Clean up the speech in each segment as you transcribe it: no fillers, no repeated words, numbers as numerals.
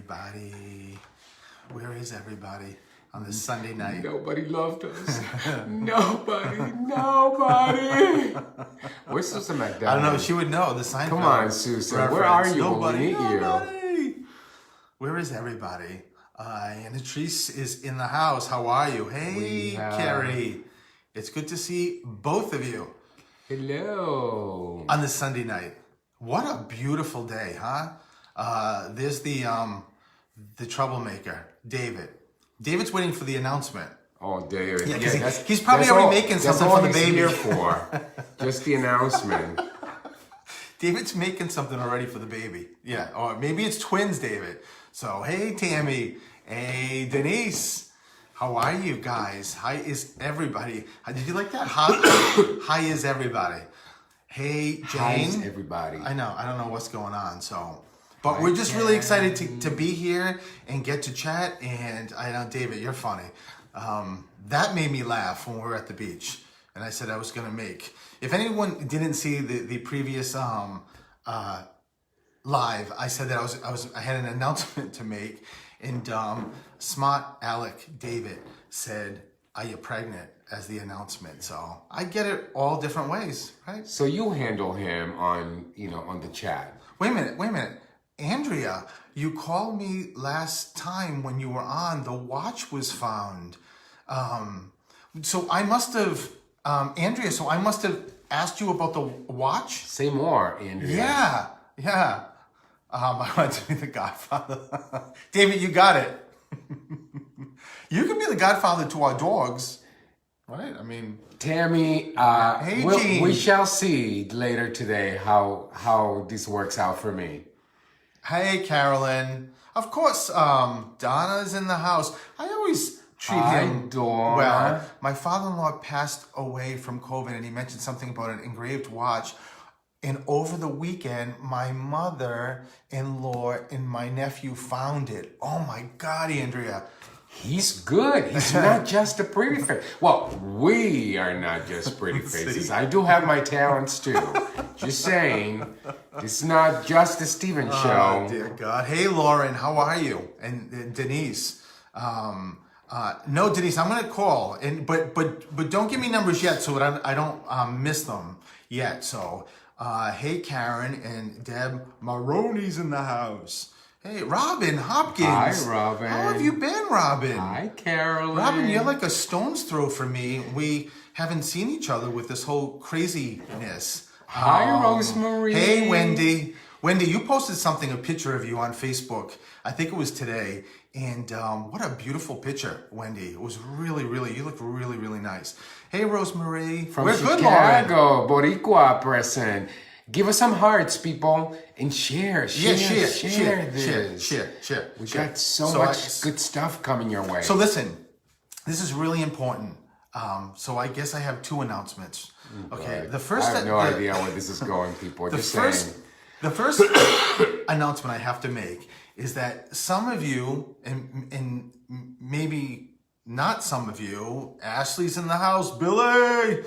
everybody? Where is everybody on this Sunday night? Nobody loved us. Nobody. Where's Susan McDonald? I don't know. She would know the Seinfeld. Come on, Susan. Reference. Where are you? Nobody. We'll meet you. Where is everybody? And Patrice is in the house. How are you? Hey, Carrie. It's good to see both of you. Hello. On this Sunday night. What a beautiful day, huh? There's the troublemaker, David. David's waiting for the announcement. Oh, David. Yeah, he's probably already making something for the baby. That's all he's here for. Just the announcement. David's making something already for the baby. Yeah, or maybe it's twins, David. So, hey, Tammy. Hey, Denise. How are you guys? Hi is everybody. Did you like that? Hi is everybody. Hey, Jane. Hi is everybody. I know. I don't know what's going on. So, but we're just really excited to be here and get to chat. And I know, David, you're funny. That made me laugh when we were at the beach. And I said I was going to make. If anyone didn't see the previous live, I said that I had an announcement to make. And Smart Alec David said, "Are you pregnant?" as the announcement. So I get it all different ways, right? So you handle him on the chat. Wait a minute. Andrea, you called me last time when you were on. The watch was found. So I must have, Andrea, asked you about the watch? Say more, Andrea. Yeah. I want to be the godfather. David, you got it. You can be the godfather to our dogs, right? I mean... Tammy, Gene. we shall see later today how this works out for me. Hey, Carolyn. Of course, Donna's in the house. I always treat him Donna. well. My father-in-law passed away from COVID, and he mentioned something about an engraved watch. And over the weekend, my mother-in-law and my nephew found it. Oh my God, Andrea. He's good. He's not just a pretty face. Well, we are not just pretty faces. I do have my talents too. Just saying, it's not just a Steven show. Oh, dear God. Hey, Lauren, how are you? And Denise. No, Denise, I'm going to call. But don't give me numbers yet so that I don't miss them yet. So... hey, Karen and Deb Maroney's in the house. Hey, Robin Hopkins. Hi, Robin. How have you been, Robin? Hi, Carolyn. Robin, you're like a stone's throw for me. We haven't seen each other with this whole craziness. Hi, Rosemary. Hey, Wendy. Wendy, you posted a picture of you on Facebook. I think it was today. And what a beautiful picture, Wendy. It was really, you look really, really nice. Hey, Rosemary. From Chicago, Boricua present. Give us some hearts, people, and share this. Share. We got so much good stuff coming your way. So listen, this is really important. So I guess I have two announcements. Okay, the first. I have no idea where this is going, people. The first announcement I have to make is that some of you, and maybe not some of you, Ashley's in the house, Billy.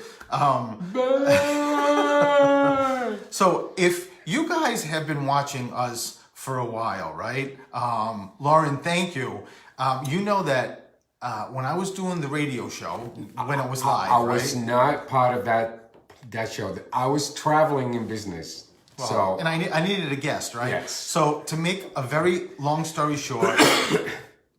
So if you guys have been watching us for a while, right? Lauren, thank you. You know that when I was doing the radio show, when it was live, I was not part of that show. I was traveling in business. Well, and I needed a guest, right? Yes. So to make a very long story short,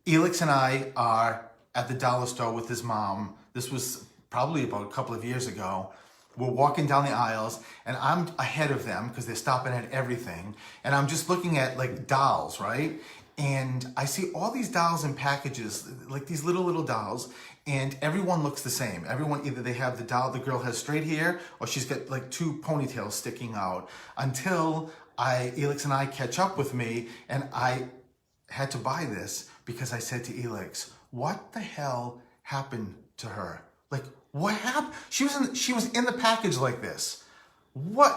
Elix and I are at the dollar store with his mom. This was probably about a couple of years ago. We're walking down the aisles, and I'm ahead of them because they're stopping at everything. And I'm just looking at like dolls, right? And I see all these dolls in packages, like these little dolls, and everyone looks the same. Everyone, either they have the girl has straight hair, or she's got like two ponytails sticking out. Until Elix and I catch up with me, and I had to buy this because I said to Elix, "What the hell happened to her? Like, what happened? She was in the package like this. What?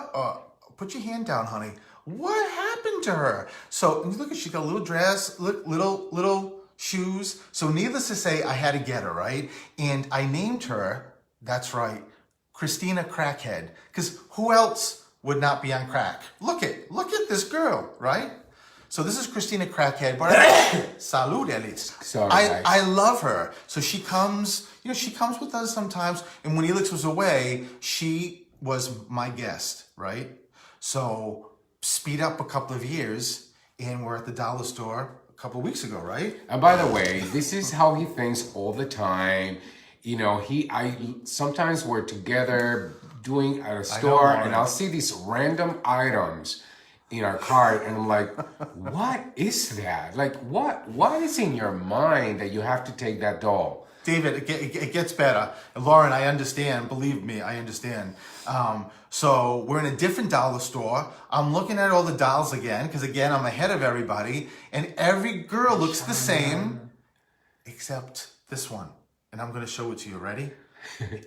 Put your hand down, honey. What happened to her?" So look at, she got a little dress, little shoes. So needless to say, I had to get her, right? And I named her, that's right, Christina Crackhead. Because who else would not be on crack? Look at this girl, right? So this is Christina Crackhead, but salud, Elix. Sorry, I, guys. I love her. So she comes, she comes with us sometimes. And when Elix was away, she was my guest, right? So speed up a couple of years, and we're at the dollar store a couple of weeks ago, right? And by the way, this is how he thinks all the time. Sometimes we're together doing at a store, Lauren. and I'll see these random items in our cart, and I'm like, what is that? Like, what is in your mind that you have to take that doll? David, it gets better. Lauren, I understand. Believe me, I understand. So we're in a different dollar store. I'm looking at all the dolls again, because again, I'm ahead of everybody. And every girl looks the same, except this one. And I'm going to show it to you. Ready?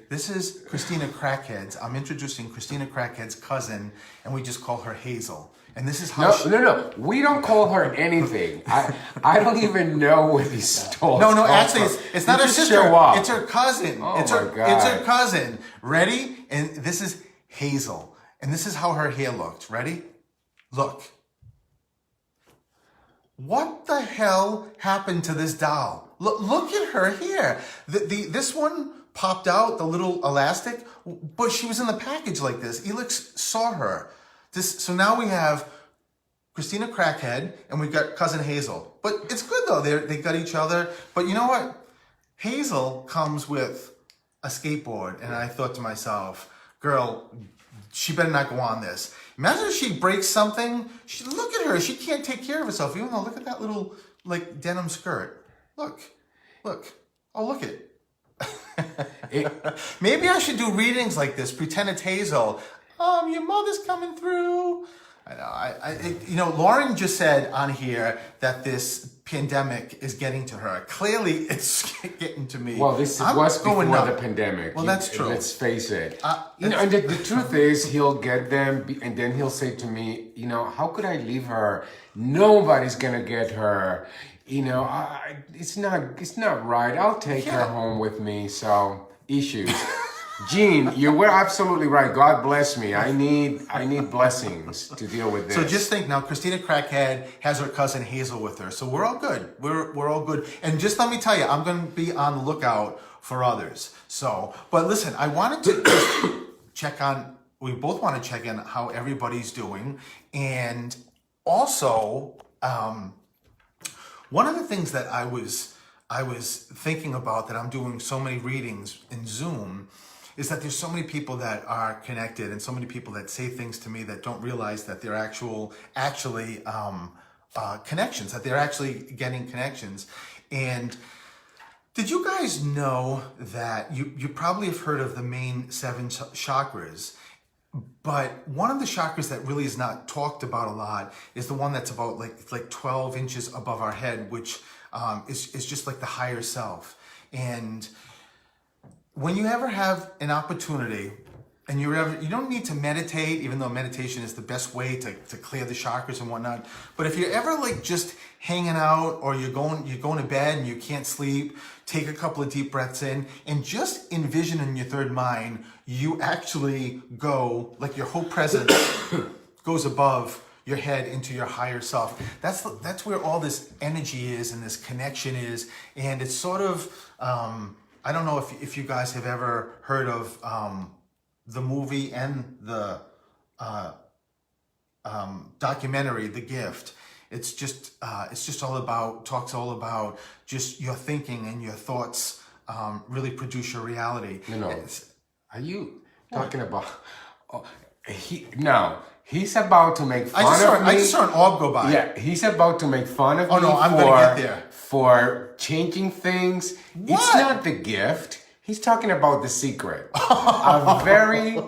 This is Christina Crackhead's. I'm introducing Christina Crackhead's cousin, and we just call her Hazel. And this is how No. We don't call her anything. I don't even know where these dolls No, come actually, from. it's not You her just sister. show up. It's her cousin. Oh it's my her God. cousin. Ready? And this is Hazel. And this is how her hair looked. Ready? Look. What the hell happened to this doll? Look at her hair. This one popped out, the little elastic, but she was in the package like this. Elix saw her. So now we have Christina Crackhead, and we've got cousin Hazel. But it's good though, they got each other. But you know what? Hazel comes with a skateboard, and I thought to myself, girl, she better not go on this. Imagine if she breaks something. Look at her, she can't take care of herself. Even though, look at that little like denim skirt. Look. Oh, look it. Maybe I should do readings like this. Pretend it's Hazel. Your mother's coming through. I know. Lauren just said on here that this pandemic is getting to her. Clearly, it's getting to me. Well, this was before nuts. the pandemic. Well, that's true. Let's face it. And the truth is, he'll get them, and then he'll say to me, how could I leave her? Nobody's gonna get her. It's not right. I'll take her home with me. So issues. Gene, you were absolutely right. God bless me. I need blessings to deal with this. So just think now, Christina Crackhead has her cousin Hazel with her. So we're all good. We're all good. And just let me tell you, I'm going to be on the lookout for others. So, but listen, I wanted to just check on, we both want to check in how everybody's doing. And also, one of the things that I was thinking about, that I'm doing so many readings in Zoom, is that there's so many people that are connected, and so many people that say things to me that don't realize that they're actually connections, that they're actually getting connections. And did you guys know that you probably have heard of the main 7 chakras, but one of the chakras that really is not talked about a lot is the one that's about like 12 inches above our head, which is just like the higher self. And when you ever have an opportunity, and you don't need to meditate, even though meditation is the best way to clear the chakras and whatnot. But if you're ever like just hanging out, or you're going to bed and you can't sleep, take a couple of deep breaths in, and just envision in your third mind, you actually go, like your whole presence goes above your head into your higher self. That's where all this energy is, and this connection is. And it's sort of, I don't know if you guys have ever heard of the movie and the documentary, The Gift. It's just talks all about just your thinking, and your thoughts really produce your reality. Are you talking about? He's about to make fun of me. I just saw an orb go by. Yeah, he's about to make fun of me. Oh no, I'm gonna get there. For changing things. What? It's not The Gift. He's talking about The Secret. A very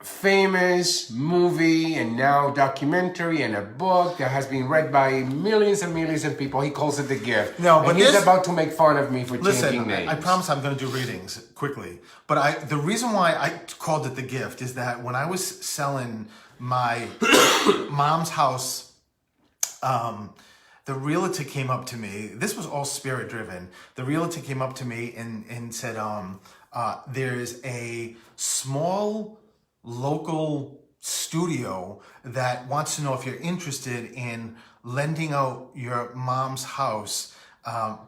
famous movie, and now documentary, and a book that has been read by millions and millions of people. He calls it The Gift. No, but and he's about to make fun of me for changing names. I promise I'm going to do readings quickly. But the reason why I called it The Gift is that when I was selling my mom's house, the realtor came up to me. This was all spirit driven. The realtor came up to me and said, there's a small local studio that wants to know if you're interested in lending out your mom's house.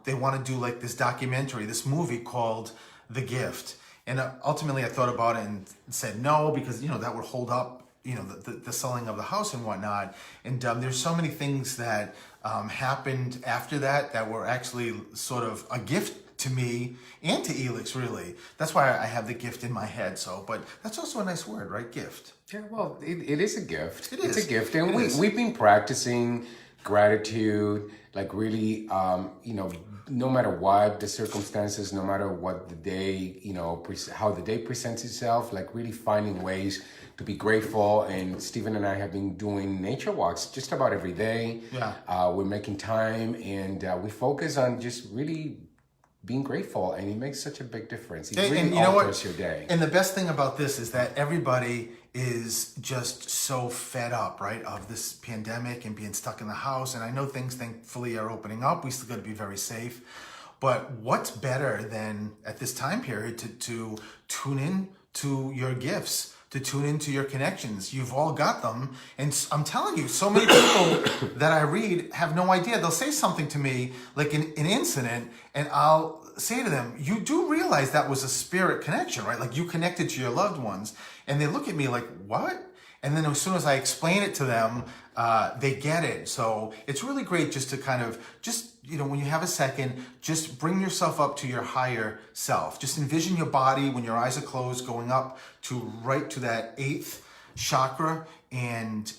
They want to do like this documentary, this movie called The Gift. And ultimately I thought about it and said no, because, that would hold up, the selling of the house and whatnot. And there's so many things that happened after that were actually sort of a gift to me and to Elix, really. That's why I have the gift in my head. So, but that's also a nice word, right? Gift. Yeah, well, it is a gift. It is. It's a gift. And we've been practicing gratitude, like really, no matter what the circumstances, no matter what the day, how the day presents itself, like really finding ways to be grateful. And Stephen and I have been doing nature walks just about every day. Yeah. We're making time, and we focus on just really being grateful, and it makes such a big difference. It really and you know what? alters your day. And the best thing about this is that everybody is just so fed up, right, of this pandemic and being stuck in the house. And I know things thankfully are opening up. We still got to be very safe. But what's better than at this time period to tune in to your gifts, to tune into your connections? You've all got them. And I'm telling you, so many people that I read have no idea. They'll say something to me, like an incident, and I'll say to them, you do realize that was a spirit connection, right? Like you connected to your loved ones. And they look at me like, what? And then as soon as I explain it to them, they get it. So it's really great just to kind of, when you have a second, just bring yourself up to your higher self. Just envision your body when your eyes are closed going up right to that 8th chakra. And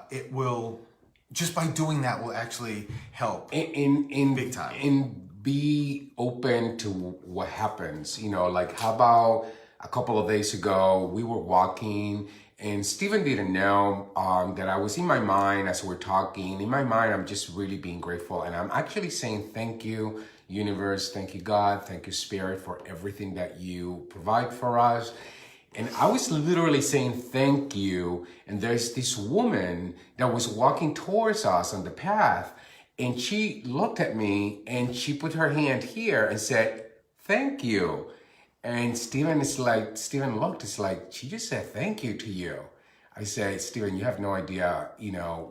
it will, just by doing that, will actually help in big time. And be open to what happens. Like how about a couple of days ago, we were walking, and Stephen didn't know that I was in my mind as we're talking. In my mind, I'm just really being grateful. And I'm actually saying thank you, universe, thank you, God, thank you, Spirit, for everything that you provide for us. And I was literally saying thank you. And there's this woman that was walking towards us on the path. And she looked at me and she put her hand here and said, thank you. And Stephen looked, it's like, she just said thank you to you. I said, Stephen, you have no idea,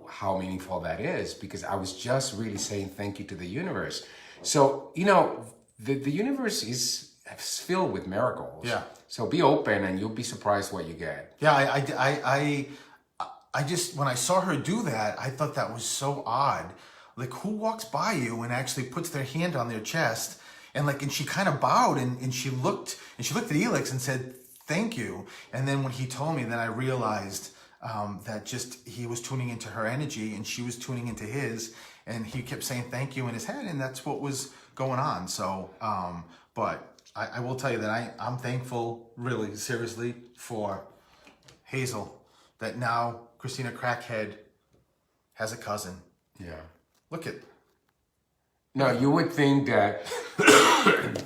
how meaningful that is, because I was just really saying thank you to the universe. So, the universe is filled with miracles. Yeah. So be open and you'll be surprised what you get. Yeah, I just, when I saw her do that, I thought that was so odd. Like, who walks by you and actually puts their hand on their chest and she kind of bowed and she looked at Elix and said, thank you. And then when he told me, then I realized that just he was tuning into her energy and she was tuning into his, and he kept saying thank you in his head, and that's what was going on. So, but I will tell you that I'm thankful, really, seriously, for Hazel, that now Christina Crackhead has a cousin. Yeah. Look at. No, you would think that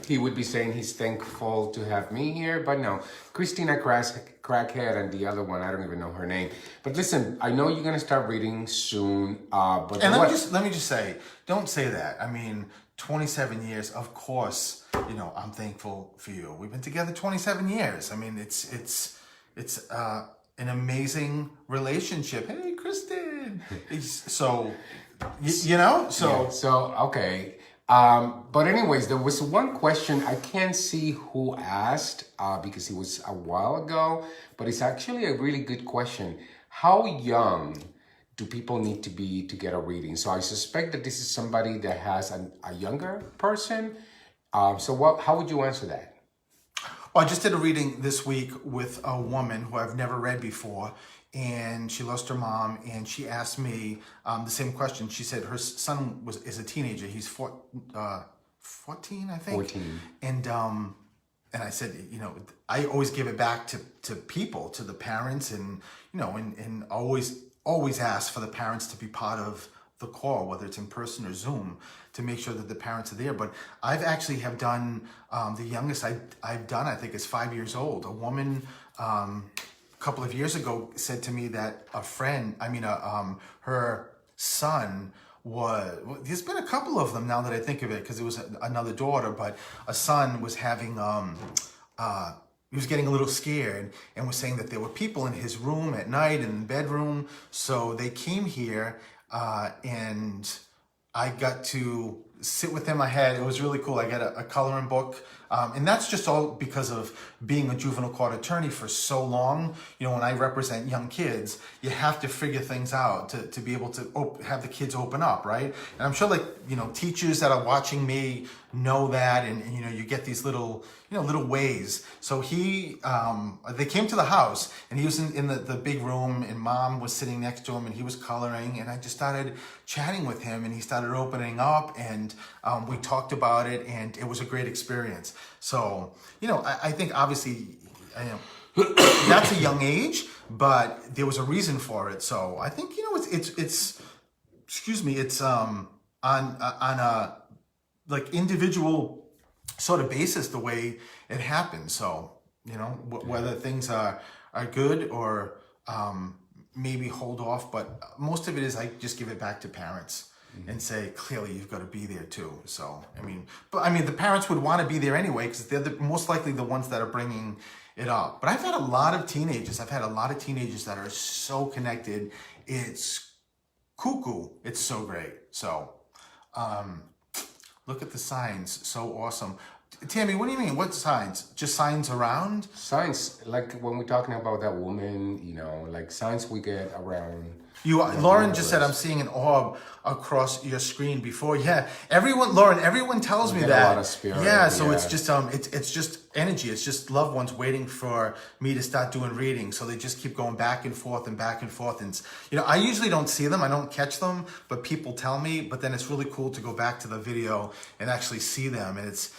he would be saying he's thankful to have me here, but no. Christina Crackhead and the other one, I don't even know her name. But listen, I know you're going to start reading soon. But and let me just say, don't say that. I mean, 27 years, of course, I'm thankful for you. We've been together 27 years. I mean, it's an amazing relationship. Hey, Kristen. So. Yeah, so okay. But anyways, there was one question. I can't see who asked because it was a while ago, but it's actually a really good question. How young do people need to be to get a reading? So I suspect that this is somebody that has a younger person. So how would you answer that? Well, I just did a reading this week with a woman who I've never read before. And she lost her mom, and she asked me the same question. She said her son is a teenager. He's 14, I think. 14. And I said, I always give it back to people, to the parents, and and always ask for the parents to be part of the call, whether it's in person or Zoom, to make sure that the parents are there. But I've actually have done the youngest I've done, I think, is 5 years old. A woman. A couple of years ago said to me that her son there's been a couple of them now that I think of it, because it was another daughter, but a son was having, he was getting a little scared and was saying that there were people in his room at night, in the bedroom. So they came here and I got to sit with him. It was really cool. I got a coloring book. And that's just all because of being a juvenile court attorney for so long. You know, when I represent young kids, you have to figure things out to be able to have the kids open up, right? And I'm sure, like, you know, teachers that are watching me know that, and you know, you get these little, you know, little ways. So they came to the house, and he was in the big room, and Mom was sitting next to him, and he was coloring, and I just started chatting with him, and he started opening up, and we talked about it, and it was a great experience. So, you know, I think obviously, that's a young age, but there was a reason for it. So I think, you know, it's on a like individual sort of basis the way it happens. So, you know, whether things are good or maybe hold off, but most of it is I just give it back to parents. And say, clearly, you've got to be there too. So, the parents would want to be there anyway, because they're most likely the ones that are bringing it up. But I've had a lot of teenagers that are so connected. It's cuckoo. It's so great. So, look at the signs. So awesome. Tammy, what do you mean? What signs? Just signs around? Signs, like when we're talking about that woman, you know, like signs we get around. Lauren just said, I'm seeing an orb across your screen before. Yeah, everyone tells me that. A lot of spirit. Yeah, so it's just it's just energy. It's just loved ones waiting for me to start doing reading. So they just keep going back and forth and back and forth. And you know, I usually don't see them. I don't catch them, but people tell me. But then it's really cool to go back to the video and actually see them. And it's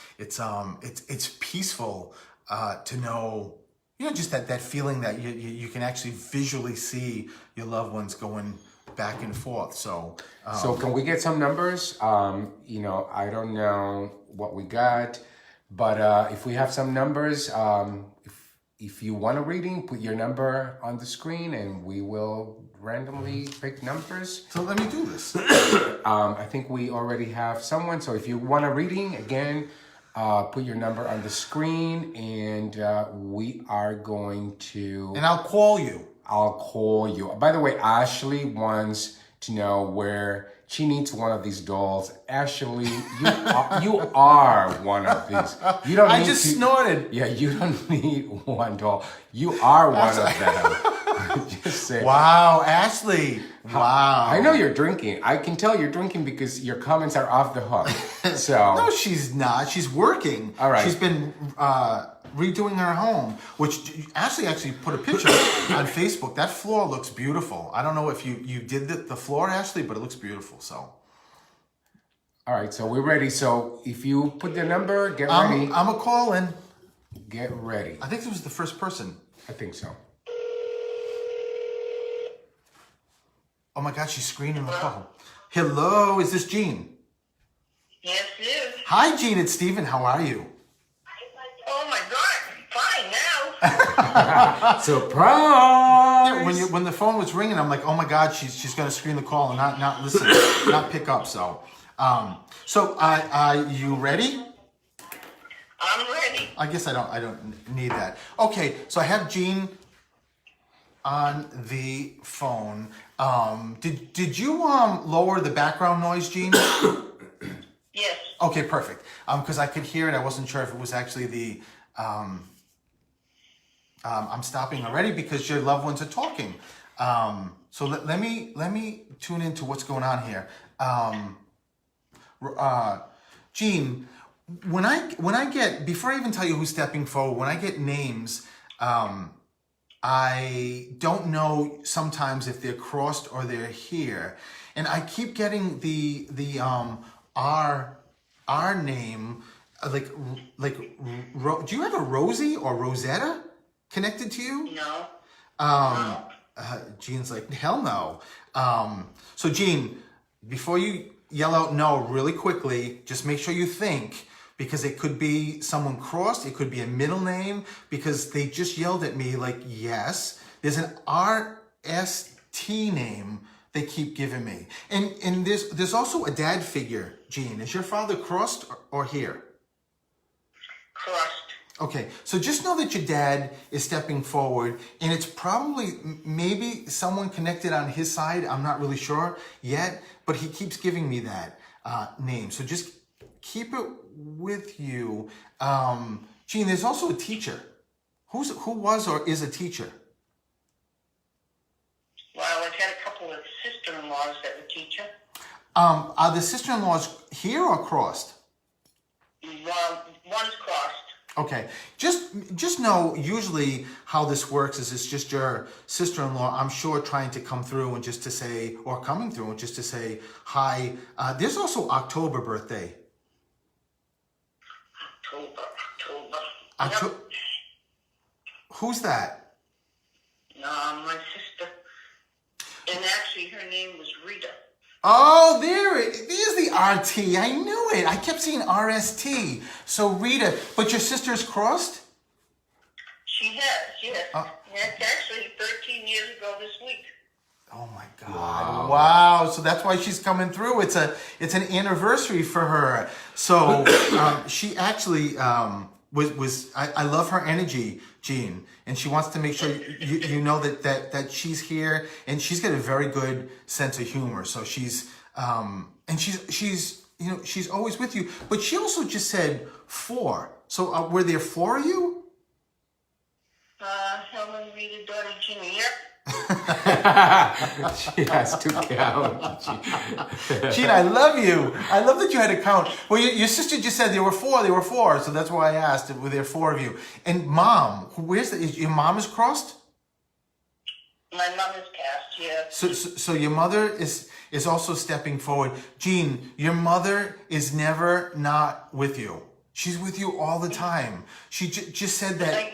peaceful to know. You know, just that feeling that you can actually visually see your loved ones going back and forth. So can we get some numbers? You know, I don't know what we got, but if we have some numbers, if you want a reading, put your number on the screen and we will randomly pick numbers. So let me do this. I think we already have someone. So if you want a reading, again, put your number on the screen, and we are going to... And I'll call you. I'll call you. By the way, Ashley wants to know where she needs one of these dolls. Ashley, you are one of these. You don't. I just snorted. Yeah, you don't need one doll. You are one of them. Just say. Wow, Ashley. Wow. I know you're drinking. I can tell you're drinking because your comments are off the hook. So no, she's not. She's working. All right. She's been redoing her home, which Ashley actually put a picture on Facebook. That floor looks beautiful. I don't know if you did the floor, Ashley, but it looks beautiful. So. All right, so we're ready. So if you put the number, get ready. I'm a call-in. Get ready. I think this was the first person. I think so. Oh my God, she's screening the call. Hello, is this Jean? Yes, it is. Hi, Jean. It's Steven. How are you? Oh my God, fine now. Surprise! Yeah, when the phone was ringing, I'm like, oh my God, she's going to screen the call and not listen, not pick up. So, are you ready? I'm ready. I guess I don't need that. Okay, so I have Jean on the phone. Did you lower the background noise, Jean? Yes. Okay, perfect. Because I could hear it. I wasn't sure if it was actually the. I'm stopping already because your loved ones are talking. So let me tune into what's going on here. Jean, when I get, before I even tell you who's stepping forward, when I get names, I don't know sometimes if they're crossed or they're here, and I keep getting the our name like do you have a Rosie or Rosetta connected to you? No. Jean's like, hell no. So Jean, before you yell out no really quickly, just make sure you think, because it could be someone crossed, it could be a middle name, because they just yelled at me like, yes. There's an RST name they keep giving me. And there's also a dad figure, Jean. Is your father crossed or here? Crossed. Okay, so just know that your dad is stepping forward, and it's probably maybe someone connected on his side. I'm not really sure yet, but he keeps giving me that name. So just keep it with you. Gene, there's also a teacher. Who was or is a teacher? Well, I've had a couple of sister-in-laws that were teacher. Are the sister-in-laws here or crossed? Well, one's crossed. Okay, just know usually how this works is it's just your sister-in-law, I'm sure, trying to come through and just to say, or coming through and just to say hi. There's also October birthday. October. Yep. Who's that? My sister. And actually, her name was Rita. Oh, there's the RT. I knew it. I kept seeing RST. So Rita, but your sister's crossed? She has, yes. It's actually 13 years ago this week. Oh my God! Wow! So that's why she's coming through. It's an anniversary for her. So she actually was. I love her energy, Gene, and she wants to make sure you know that she's here, and she's got a very good sense of humor. So she's she's always with you. But she also just said 4. So were there 4 of you? Helen, Rita, Dottie, Jimmy. Yep. She has to count. Gene, I love you. I love that you had to count. Well, your sister just said there were 4. There were 4. So that's why I asked, were there 4 of you? And mom, your mom is crossed? My mom is passed, yes. So your mother is also stepping forward. Gene, your mother is never not with you. She's with you all the time. She just said that.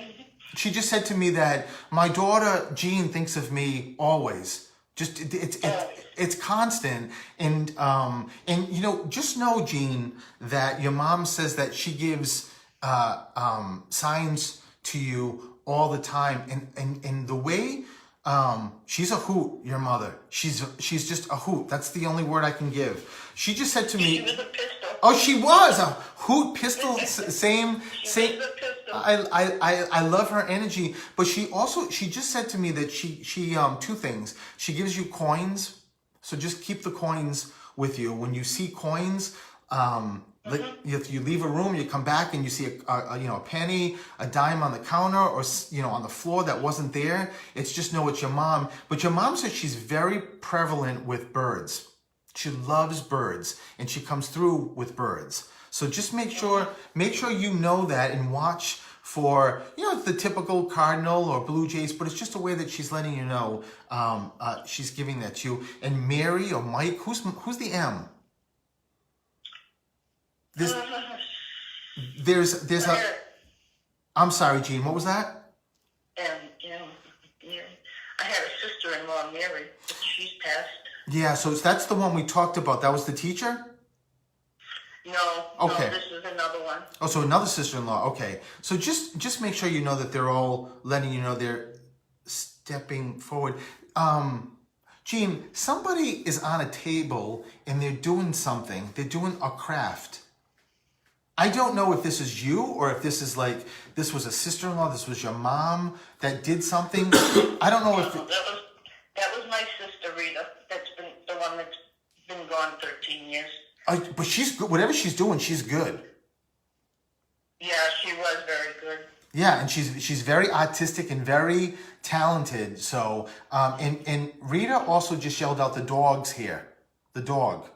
She just said to me that my daughter Jean thinks of me always. Just it's constant, and just know, Jean, that your mom says that she gives signs to you all the time, and the way she's a hoot. Your mother, she's just a hoot. That's the only word I can give. She just said to me. She was a pistol. Oh, she was a hoot pistol. Same. I love her energy, but she just said to me that she 2 things. She gives you coins, so just keep the coins with you. When you see coins, if you leave a room, you come back and you see a penny, a dime on the counter, or on the floor that wasn't there. It's just know it's your mom. But your mom says she's very prevalent with birds. She loves birds, and she comes through with birds. So just make sure you know that, and watch for the typical cardinal or blue jays, but it's just a way that she's letting you know she's giving that to you. And Mary or Mike, who's the M? There's a. I'm sorry, Gene. What was that? I had a sister-in-law, Mary, but she's passed. Yeah, so that's the one we talked about. That was the teacher? No, okay. No, this is another one. Oh, so another sister-in-law. Okay. So just make sure you know that they're all letting you know they're stepping forward. Gene, somebody is on a table and they're doing something. They're doing a craft. I don't know if this is you or if this is this was a sister-in-law, this was your mom that did something. I don't know if... That was my sister, Rita. That's been the one that's been gone 13 years. But she's good. Whatever she's doing, she's good. Yeah, she was very good. Yeah, and she's very artistic and very talented. So, and Rita also just yelled out the dog's here. The dog.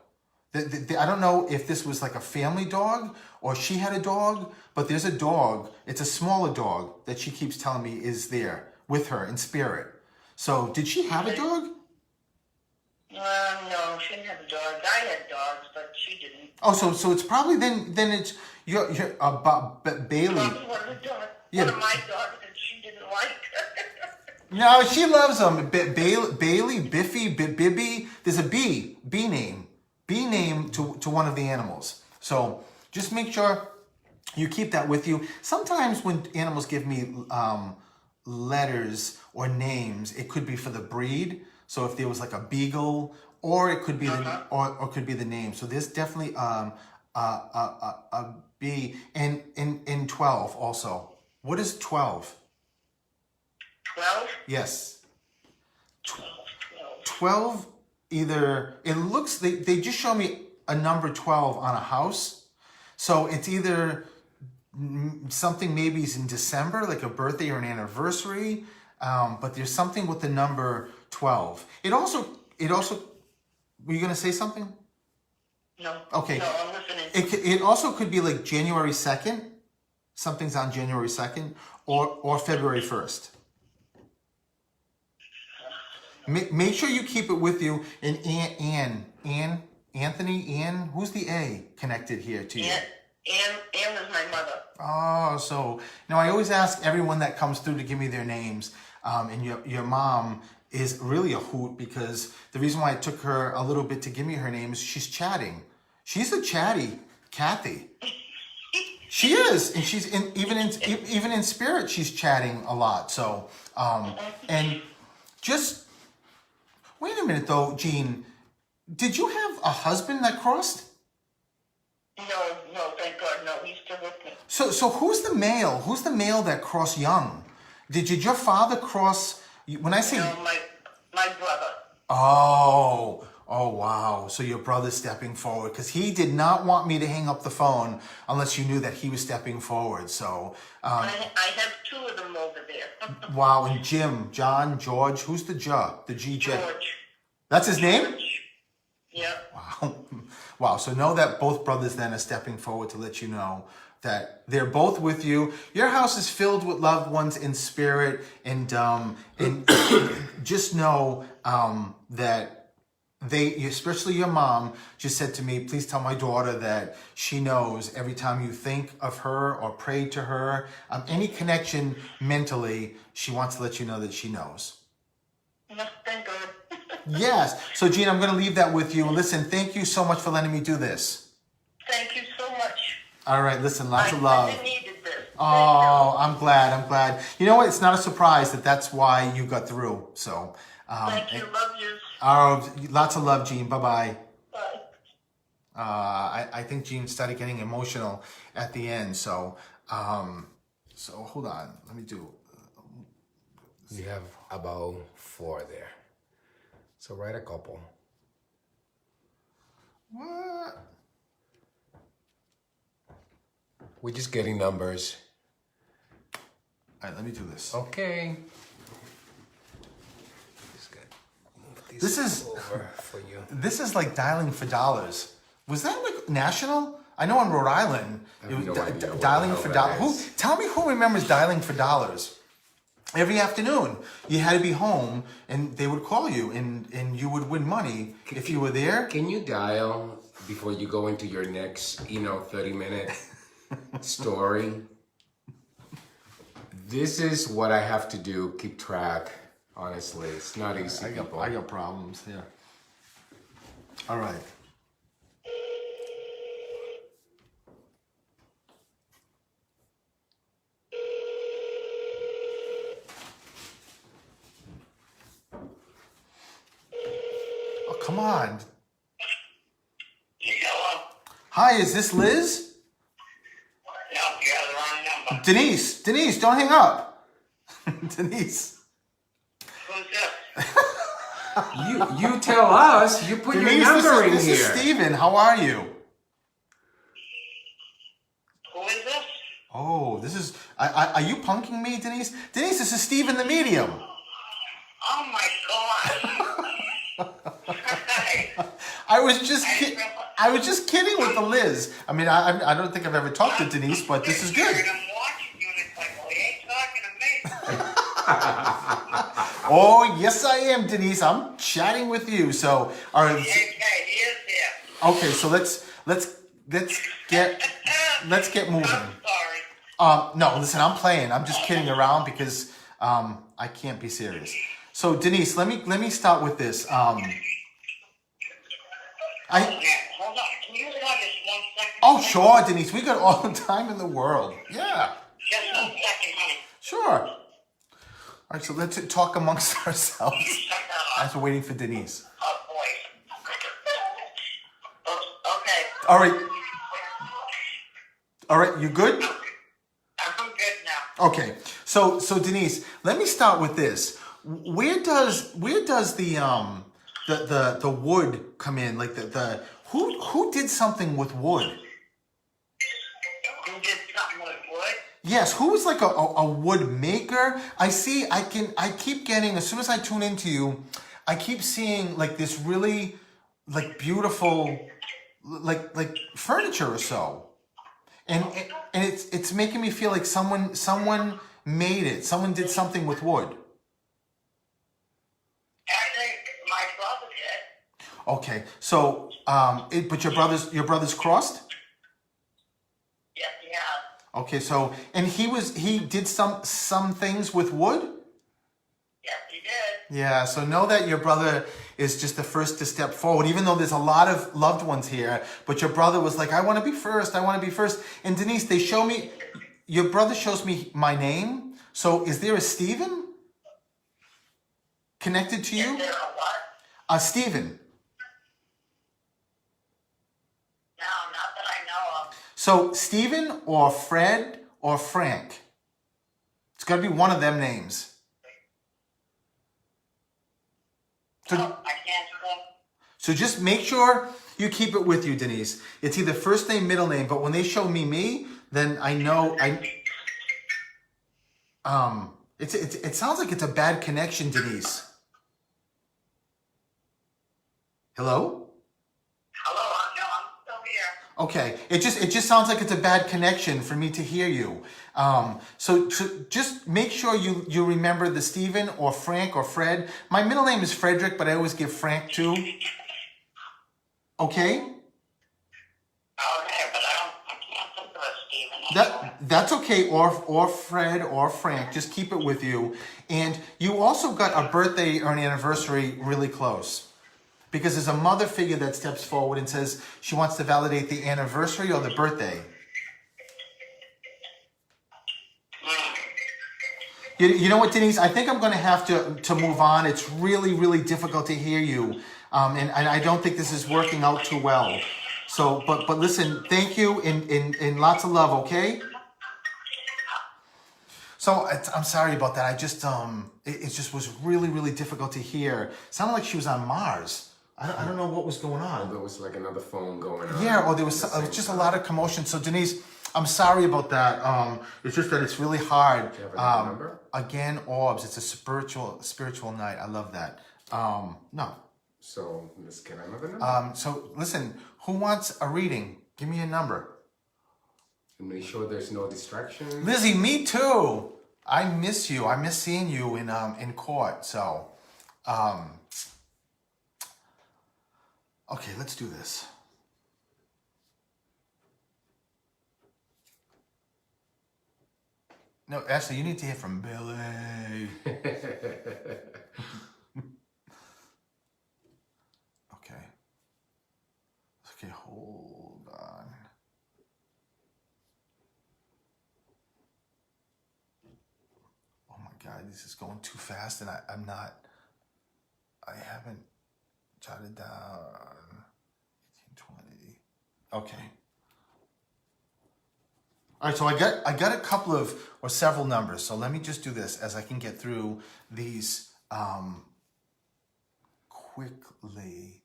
I don't know if this was like a family dog or she had a dog, but there's a dog. It's a smaller dog that she keeps telling me is there with her in spirit. So, did she have a dog? No, she didn't have a dog. I had dogs, but she didn't. Oh, so it's probably then it's your Bailey. Probably one of the dogs. Yeah. One of my dogs that she didn't like. No, she loves them. Bailey, Biffy, Bibby. There's a B name to one of the animals. So just make sure you keep that with you. Sometimes when animals give me letters or names, it could be for the breed. So if there was like a beagle, or it could be or could be the name. So there's definitely a B in 12 also. What is 12? 12? Yes. 12. 12, either, it looks, they just show me a number 12 on a house. So it's either something maybe is in December, like a birthday or an anniversary. But there's something with the number 12. It also, were you going to say something? No. Okay. No, I'm listening. It also could be like January 2nd. Something's on January 2nd or February 1st. Make sure you keep it with you. And Anthony, who's the A connected here to you? Ann is my mother. Oh, so now I always ask everyone that comes through to give me their names. And your mom is really a hoot, because the reason why it took her a little bit to give me her name is she's chatting. She's a chatty Kathy. She is, and she's even in spirit she's chatting a lot. So and just wait a minute though, Jean. Did you have a husband that crossed? No, thank God, no, he's still with me. So who's the male? Who's the male that crossed young? Did your father cross? When I say No, my brother. oh wow! So your brother's stepping forward, because he did not want me to hang up the phone unless you knew that he was stepping forward. So I have two of them over there. wow! And Jim, John, George. Who's the the GJ? George. That's his name. George. Yeah. Wow. Wow. So know that both brothers then are stepping forward to let you know that they're both with you. Your house is filled with loved ones in spirit, and just know that they, especially your mom, just said to me, please tell my daughter that she knows every time you think of her or pray to her, any connection mentally, she wants to let you know that she knows. No, thank God. Yes. So, Jean, I'm going to leave that with you. Listen, thank you so much for letting me do this. Thank you so much. All right. Listen, lots of love. I needed this. Oh, I'm glad. You know what? It's not a surprise that's why you got through. So, Thank you. Love you. lots of love, Jean. Bye-bye. Bye. I think Jean started getting emotional at the end. So hold on. Let me do. You have about 4 there. So write a couple. What? We're just getting numbers. All right, let me do this. Okay. This is over for you. This is like dialing for dollars. Was that like national? I know in Rhode Island I have no idea what dialing the for hell that dollars. is. Tell me who remembers dialing for dollars? Every afternoon, you had to be home, and they would call you, and you would win money if you were there. Can you dial before you go into your next, 30-minute story? This is what I have to do, keep track. Honestly, it's not easy. I got problems. Yeah. All right. Oh, come on. Hello. Hi, is this Liz? No, you're the wrong number. Denise, don't hang up. Denise. Who's this? You tell us. You put your number in this here. is Steven. How are you? Who is this? Oh, this is. Are you punking me, Denise? Denise, this is Steven the medium. Oh my God. Hi. I was just kidding with the Liz. I mean, I don't think I've ever talked to Denise, but this is good. I'm watching you, and it's like, well, he ain't talking to me. Oh, yes, I am, Denise. I'm chatting with you. So, all right. Okay, he is here. Okay, so let's get moving. I'm sorry. No, listen, I'm playing. I'm just kidding around because I can't be serious. So, Denise, let me start with this. Yeah, hold on. Can you hold on just 1 second? Oh, sure, Denise. We got all the time in the world. Yeah, Just 1 second, honey. sure. All right, so let's talk amongst ourselves as we're waiting for Denise. Oh, boy. Okay. All right, you good? I'm good now. Okay, so Denise, let me start with this. Where does the wood come in? Like the who did something with wood? Who did something with wood? Yes, who is like a wood maker? I keep getting, as soon as I tune into you, I keep seeing like this really like beautiful like furniture or so. And it's making me feel like someone made it. Someone did something with wood. Actually, my brother did. Okay, so but your brother's crossed. Yes, he has. Okay, so and he did some things with wood. Yes, he did. Yeah, so know that your brother is just the first to step forward, even though there's a lot of loved ones here. But your brother was like, I want to be first. I want to be first. And Denise, they show me, your brother shows me my name. So is there a Stephen connected to you? Is there a what? A Stephen. No, not that I know of. So Stephen or Fred or Frank. It's got to be one of them names. So, No, I can't think. so just make sure you keep it with you, Denise. It's either first name, middle name, but when they show me, then I know it sounds like it's a bad connection, Denise. Hello? Hello, no, I'm still here. Okay. It just sounds like it's a bad connection for me to hear you. So just make sure you remember the Stephen or Frank or Fred. My middle name is Frederick, but I always give Frank too. Okay? Okay, but I can't think of a Stephen. That's okay, or Fred or Frank. Just keep it with you. And you also got a birthday or an anniversary really close. Because there's a mother figure that steps forward and says she wants to validate the anniversary or the birthday. You know what, Denise? I think I'm going to have to move on. It's really, really difficult to hear you. And I don't think this is working out too well. So, but listen, thank you and lots of love, okay? So I'm sorry about that. I just, it just was really, really difficult to hear. It sounded like she was on Mars. I don't know what was going on. There was like another phone going on. Yeah, or there was just a lot of commotion. So Denise, I'm sorry about that. It's just that it's really hard. Do you have another number? Again, orbs. It's a spiritual night. I love that. No. So let's get another number. So listen, who wants a reading? Give me a number. And make sure there's no distractions. Lizzie, me too. I miss you. I miss seeing you in court. So, okay, let's do this. No, Ashley, you need to hear from Billy. Okay. Okay, hold on. Oh my God, this is going too fast and I haven't jotted down 1820. Okay. All right, so I got a couple of or several numbers. So let me just do this as I can get through these quickly.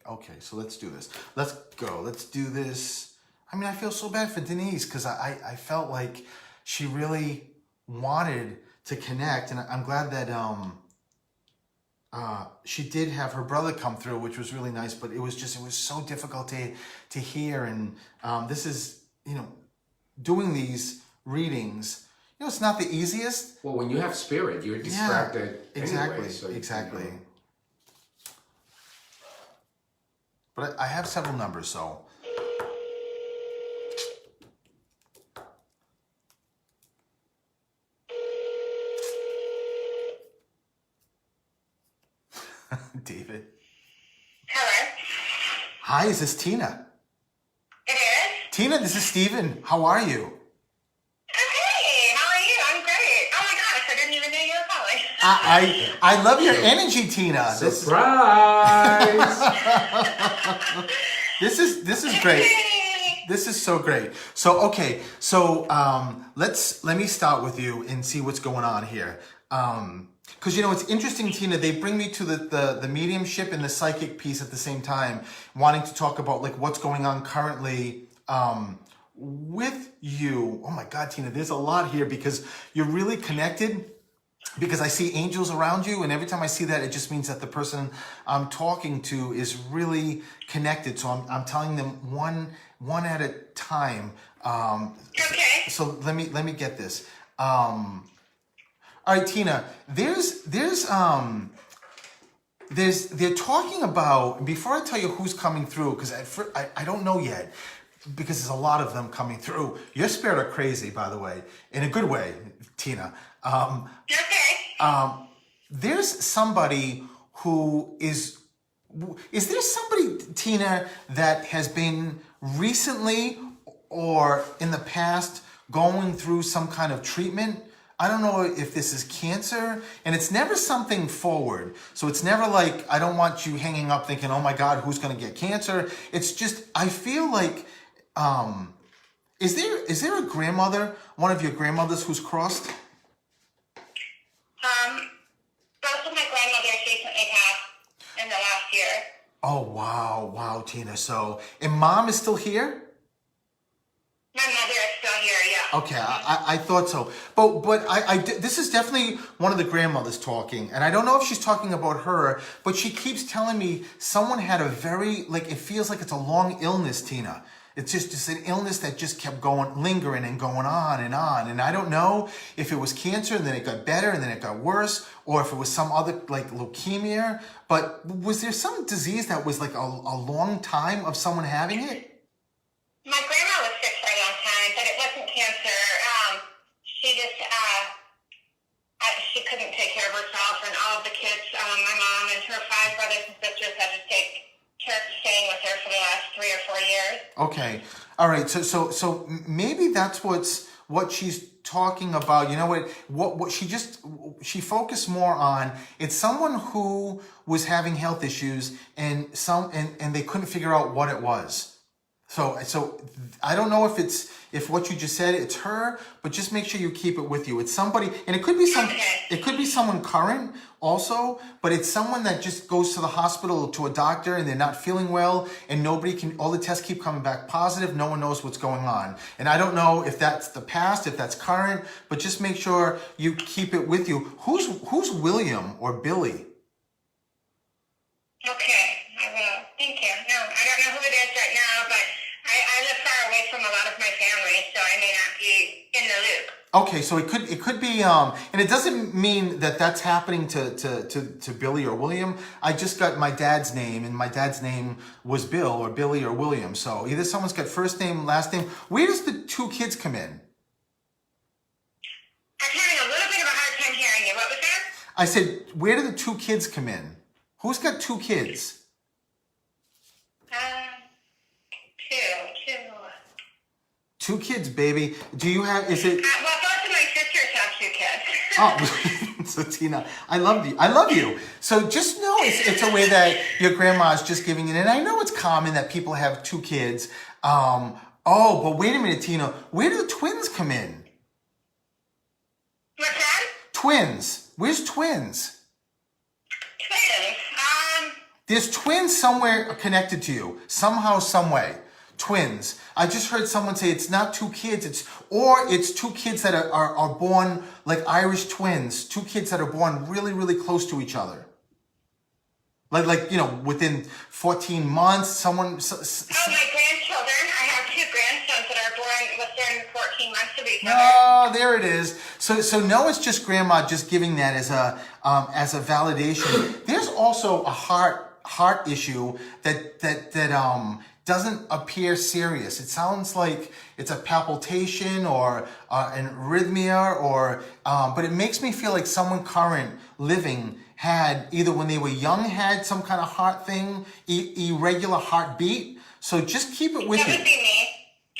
Okay, so let's do this. Let's go. Let's do this. I mean, I feel so bad for Denise because I felt like she really wanted to connect, and I'm glad that she did have her brother come through, which was really nice, but it was so difficult to hear. And this is, doing these readings, it's not the easiest. Well, when you have spirit, you're distracted. Yeah, exactly, anyway, so exactly. But I have several numbers, so. David. Hello. Hi, is this Tina? It is? Tina, this is Steven. How are you? Hey, how are you? I'm great. Oh my gosh, I didn't even know you were calling. I love your energy, Tina. Surprise! This is great. This is so great. So okay, so let me start with you and see what's going on here. Because it's interesting, Tina. They bring me to the mediumship and the psychic piece at the same time, wanting to talk about like what's going on currently with you. Oh my God, Tina, there's a lot here because you're really connected. Because I see angels around you, and every time I see that, it just means that the person I'm talking to is really connected. So I'm telling them one at a time. Okay. So let me get this. All right, Tina. They're talking about, before I tell you who's coming through, because I don't know yet, because there's a lot of them coming through. Your spirit are crazy, by the way, in a good way, Tina. Okay. There's somebody who is there somebody, Tina, that has been recently or in the past going through some kind of treatment? I don't know if this is cancer, and it's never something forward. So it's never like, I don't want you hanging up thinking, oh my God, who's going to get cancer? It's just, I feel like, is there a grandmother, one of your grandmothers who's crossed? Both of my grandmothers recently passed in the last year. Oh, wow, Tina. So, and Mom is still here? My mother is still here, yeah. Okay, I thought so. But this is definitely one of the grandmothers talking. And I don't know if she's talking about her, but she keeps telling me someone had a very, like, it feels like it's a long illness, Tina. It's just an illness that just kept lingering and going on. And I don't know if it was cancer and then it got better and then it got worse, or if it was some other, like, leukemia. But was there some disease that was like a long time of someone having it? My grandma was sick for a long time, but it wasn't cancer. She just, she couldn't take care of herself, and all of the kids, my mom and her 5 brothers and sisters had to take care of staying with her for the last 3 or 4 years. Okay. All right. So maybe that's what she's talking about. You know what she focused more on. It's someone who was having health issues and they couldn't figure out what it was. So I don't know if what you just said, it's her, but just make sure you keep it with you. It's somebody, and it could be someone current also, but it's someone that just goes to the hospital, to a doctor, and they're not feeling well, and all the tests keep coming back positive. No one knows what's going on. And I don't know if that's the past, if that's current, but just make sure you keep it with you. Who's William or Billy? Okay, I will. Thank you. No, I don't know who it is right now, but I live far away from a lot of my family, so I may not be in the loop. Okay, so it could be, and it doesn't mean that that's happening to Billy or William. I just got my dad's name, and my dad's name was Bill or Billy or William. So either someone's got first name, last name. Where does the 2 kids come in? I'm having a little bit of a hard time hearing you. What was that? I said, where do the 2 kids come in? Who's got 2 kids? Two kids, baby. Do you have, is it? Well, both of my sisters have 2 kids. Oh, so Tina, I love you. So just know it's a way that your grandma is just giving it. And I know it's common that people have 2 kids. But wait a minute, Tina. Where do the twins come in? What's that? Twins. Where's twins? Twins. There's twins somewhere connected to you. Somehow, some way. Twins. I just heard someone say it's not 2 kids, it's 2 kids that are born like Irish twins. 2 kids that are born really, really close to each other. Like within 14 months, someone. My grandchildren. I have 2 grandsons that are born within 14 months of each other. Oh, there it is. So no, it's just grandma just giving that as a validation. There's also a heart issue that doesn't appear serious. It sounds like it's a palpitation or an arrhythmia, but it makes me feel like someone current living had, either when they were young, had some kind of heart thing, irregular heartbeat. So just keep it with you. That would be me.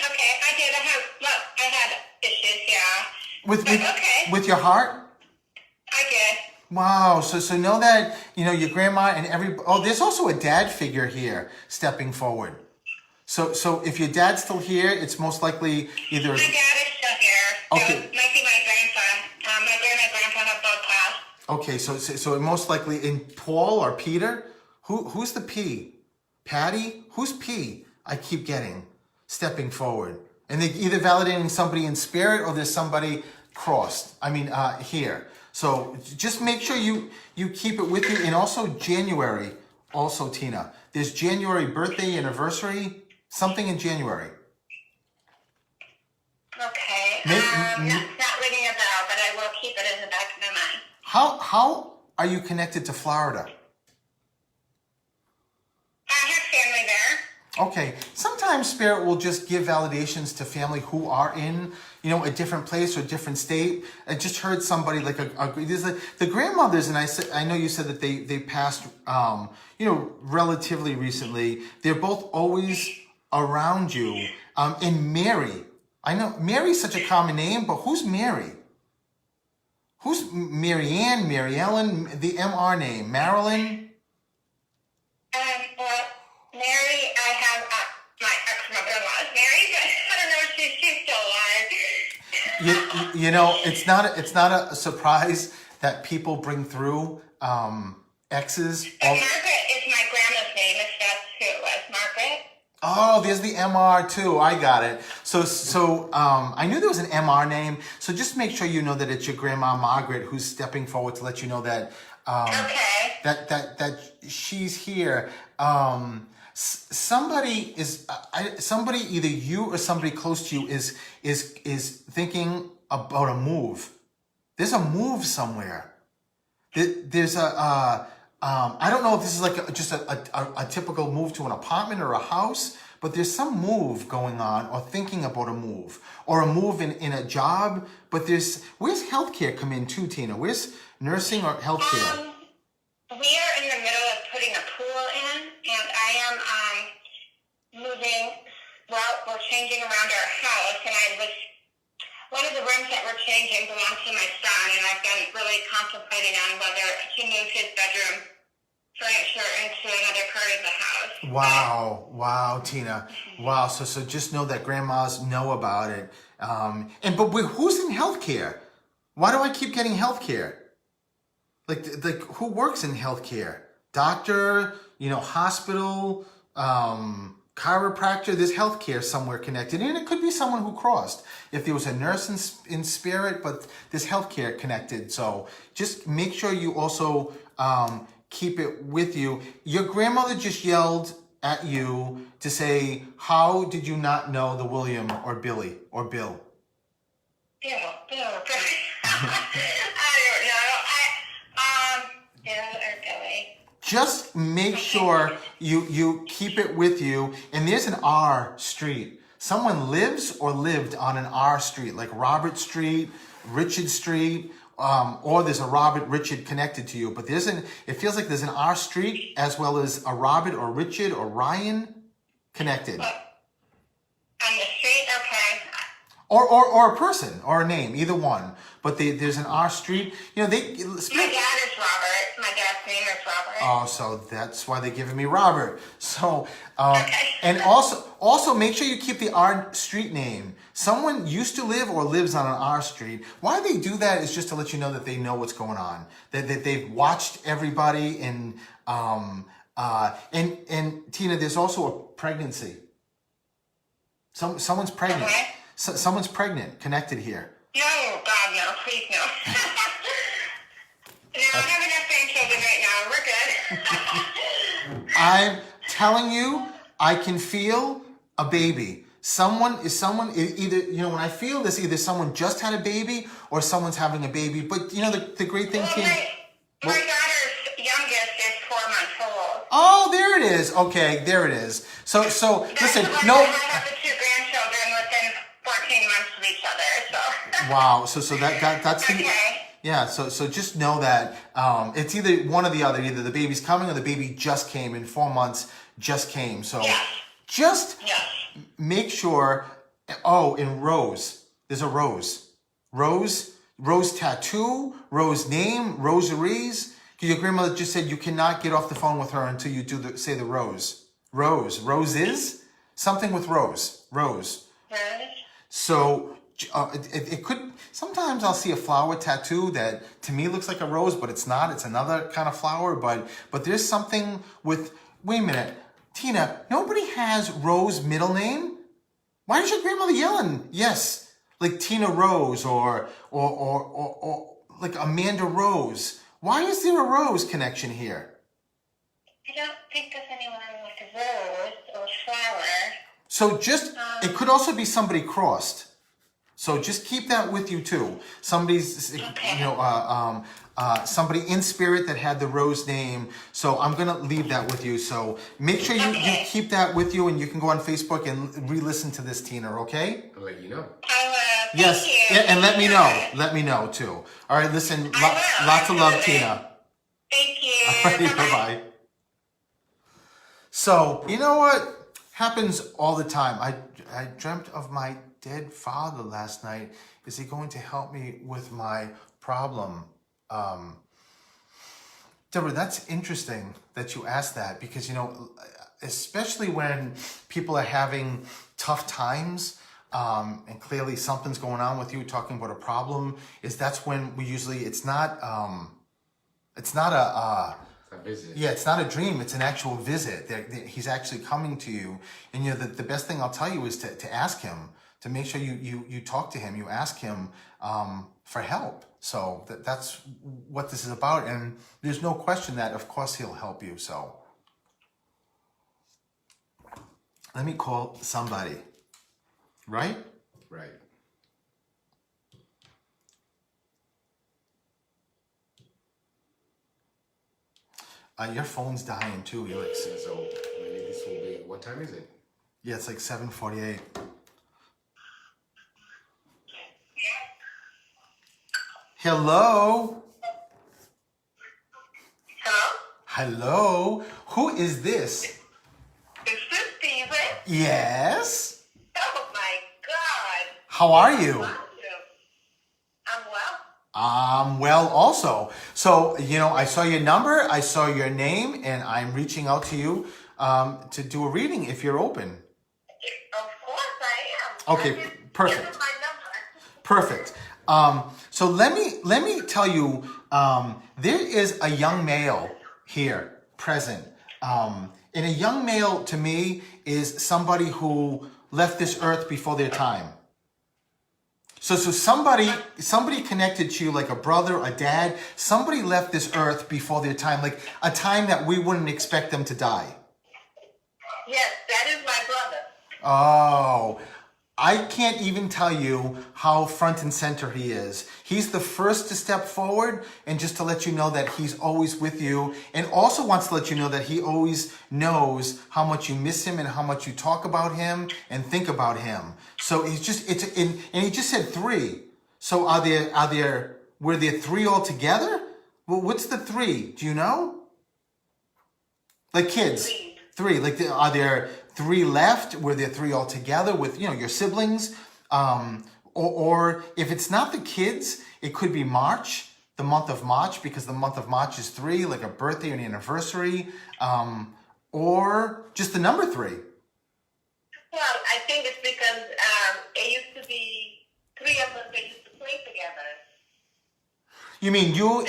Okay, I did. I had issues, yeah. With your heart? I did. Wow. So know that, your grandma and there's also a dad figure here stepping forward. So if your dad's still here, it's most likely either. My dad is still here. Okay. It might be my grandpa. My great and my grandpa have both passed. Okay, so most likely in Paul or Peter. Who's the P? Patty? Who's P? I keep getting stepping forward, and they either validating somebody in spirit or there's somebody crossed. I mean here. So just make sure you keep it with you. And also January. Also Tina, there's January birthday anniversary. Something in January. Okay. Not ringing a bell, but I will keep it in the back of my mind. How are you connected to Florida? I have family there. Okay, sometimes Spirit will just give validations to family who are in, a different place or a different state. I just heard somebody like the grandmothers, and I know you said that they passed, relatively recently. They're both always around you. And Mary, I know Mary's such a common name, but who's Mary? Who's Mary Ann, Mary Ellen, the MR name, Marilyn? Well, Mary, I have my ex-mother-in-law is Mary, but I don't know if she's still alive. It's not a surprise that people bring through exes. And Margaret is my grandma's name, if that's who it was, Margaret. Oh, there's the MR too. I got it. So I knew there was an MR name. So just make sure you know that it's your grandma Margaret who's stepping forward to let you know that Okay. that she's here. Somebody either you or somebody close to you is thinking about a move. There's a move somewhere. There's I don't know if this is like just a typical move to an apartment or a house, but there's some move going on or thinking about a move or a move in a job. But where's healthcare come in too, Tina? Where's nursing or healthcare? We are in the middle of putting a pool in, and I am we're changing around our house, and one of the rooms that we're changing belongs to my son, and I've been really contemplating on whether to move his bedroom furniture into another part of the house. Wow, Tina. Wow. So just know that grandmas know about it. But who's in healthcare? Why do I keep getting healthcare? Like who works in healthcare? Doctor, hospital, chiropractor. There's healthcare somewhere connected, and it could be someone who crossed. If there was a nurse in spirit, but there's healthcare connected. So just make sure you also keep it with you. Your grandmother just yelled at you to say, "How did you not know the William or Billy or Bill?" Bill. I don't know. Bill or Billy. Just make sure you keep it with you. And there's an R street. Someone lives or lived on an R street, like Robert Street, Richard Street, or there's a Robert Richard connected to you. But it feels like there's an R street as well as a Robert or Richard or Ryan connected. On the street, okay. Or a person or a name, either one. But there's an R street. My dad is Robert. My dad's name is Robert. Oh, so that's why they're giving me Robert. So, Okay. And also make sure you keep the R street name. Someone used to live or lives on an R street. Why they do that is just to let you know that they know what's going on. That they've watched everybody and Tina, there's also a pregnancy. Someone's pregnant. Okay. Someone's pregnant connected here. No, God, no. Please, no. No, I have enough grandchildren right now. We're good. I'm telling you, I can feel a baby. Someone either, when I feel this, either someone just had a baby or someone's having a baby. But the great thing, Well, Tina. my daughter's youngest is 4 months old. Oh, there it is. Okay, there it is. So listen, That's no. I have the two grandchildren within 14 months of each other. So. Wow. So that's the. Okay. Yeah, so just know that it's either one or the other. Either the baby's coming or the baby just came in 4 months, just came. So Yes. just Yes. make sure. Oh, in Rose, there's a Rose. Rose tattoo, Rose name, rosaries. Your grandmother just said you cannot get off the phone with her until you say the Rose. Roses? Something with rose. Rose. Rose. So it could. Sometimes I'll see a flower tattoo that to me looks like a rose, but it's not. It's another kind of flower. But there's something with. Wait a minute, Tina. Nobody has Rose middle name. Why is your grandmother yelling? Yes, like Tina Rose or like Amanda Rose. Why is there a Rose connection here? I don't think there's anyone with a rose or flower. So just, it could also be somebody crossed. So just keep that with you too. Somebody's, Okay. you know, somebody in spirit that had the Rose name. So I'm going to leave that with you. So make sure you keep that with you, and you can go on Facebook and re-listen to this, Tina, okay? I'll let you know. I will. Yes, Thank you. yeah, and let me know. Let me know too. All right, listen, I will, lots of love, absolutely. Tina. Thank you. Alrighty, bye-bye. So, you know what happens all the time? I dreamt of my dead father last night. Is he going to help me with my problem? Deborah, that's interesting that you asked that, because, you know, especially when people are having tough times, and clearly something's going on with you, talking about a problem, that's when we usually, it's not a visit. yeah, it's not a dream. It's an actual visit. He's actually coming to you. And, you know, the best thing I'll tell you is to ask him, to make sure you talk to him. You ask him for help. So that's what this is about. And there's no question that, of course, he'll help you. So let me call somebody. Right? Right. Your phone's dying too, Felix. So maybe this will be. What time is it? Yeah, it's like 7:48. Hello? Hello? Hello? Who is this? Is this Steven? Yes? Oh my God. How are you? I'm well. I'm well also. So, you know, I saw your number, I saw your name, and I'm reaching out to you to do a reading if you're open. Of course I am. Okay, I just perfect. give him my number. Perfect. So let me tell you, there is a young male here present. And a young male to me is somebody who left this earth before their time. So somebody connected to you, like a brother, a dad. Somebody left this earth before their time, like a time that we wouldn't expect them to die. Yes, that is my brother. Oh, I can't even tell you how front and center he is. He's the first to step forward, and just to let you know that he's always with you, and also wants to let you know that he always knows how much you miss him and how much you talk about him and think about him. So he's just, and he just said 3. So were there 3 altogether? Well, what's the 3? Do you know? Like kids. 3. Like, are there 3 left? Were there 3 altogether with, you know, your siblings? Or if it's not the kids, it could be March, the month of March, because the month of March is 3, like a birthday or an anniversary, or just the number 3. Well, I think it's because it used to be 3 of us that used to play together. You mean you